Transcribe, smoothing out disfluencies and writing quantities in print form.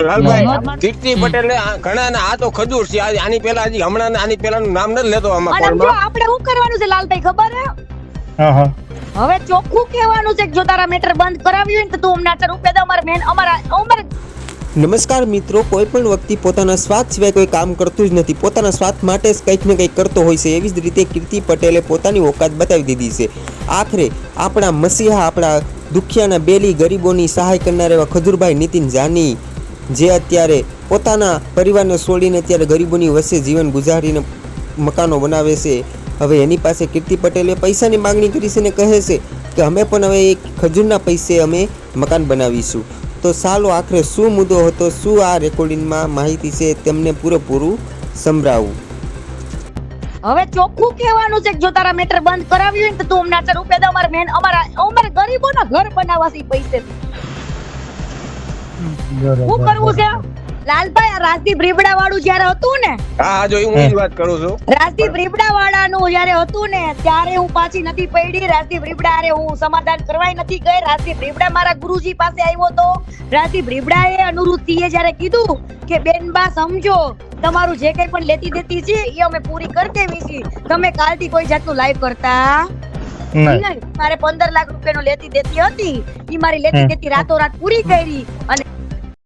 લાલભાઈ કીર્તિ પટેલ ઘણા આ તો ખજૂર છે. આની પેલા હજી હમણાં આની પેલાનું નામ નથી લેતો આમાં. અને જો આપણે શું કરવાનું છે લાલભાઈ ખબર હે? હવે ચોખ્ખું કહેવાનું છે કે જો તારા મેટર બંધ કરાવ્યું હોય ને તો તું અમને 8 રૂપિયા દે. અમારે નમસ્કાર મિત્રો, કોઈ પણ વ્યક્તિ પોતાના સ્વાર્થ સિવાય કોઈ કામ કરતું જ નથી. પોતાના સ્વાર્થ માટે જ કંઈક ને કંઈક કરતો હોય છે. એવી જ રીતે કીર્તિ પટેલે પોતાની ઓકાત બતાવી દીધી છે. આખરે આપણા મસીહા, આપણા દુખિયાના બેલી ગરીબોની સહાય કરનાર એવા ખજૂરભાઈ નીતિન જાની, જે અત્યારે પોતાના પરિવારને છોડીને અત્યારે ગરીબોની વચ્ચે જીવન ગુજારીને મકાનો બનાવે છે. હવે એની પાસે કીર્તિ પટેલે પૈસાની માગણી કરી છે ને કહે છે કે અમે પણ હવે એક ખજૂરના પૈસે અમે મકાન બનાવીશું. તો ચાલો આખરે શું મુદ્દો હતો, શું આ રેકોર્ડિંગમાં માહિતી છે, તેમને પૂરેપૂરું સંભળાવું. હવે ચોખ્ખું કહેવાનું છે કે જો તારા મેટર બંધ કરાવ્યું હોય ને તો તું અમને 8 રૂપિયા દે. અમારે ગરીબોના ઘર બનાવવા છે પૈસે. શું કરવું છે લાલભાઈ? આ રાજદીપ રીબડા વાળું જયારે હતું ને, હા જો હું જ વાત કરું છું. રાજદીપ રીબડા વાળાનું જયારે હતું ને ત્યારે હું પાછી નથી પડી. રાજદીપ રીબડા હારે હું સમાધાન કરવાય નથી ગઈ. રાજદીપ રીબડા મારા ગુરુજી પાસે આવ્યો તો. રાજદીપ રીબડાએ અનુરુદ્ધિએ જયારે કીધું કે બેનબા સમજો, તમારું જે કઈ પણ લેતી દેતી છે એ અમે પૂરી કરી દેવી છે. તમે કાલથી કોઈ જાતનું લાઈવ કરતા નહીં. મારે 15 લાખ રૂપિયાનો લેતી દેતી હતી, ઈ મારી લેતી દેતી રાતોરાત પૂરી કરી અને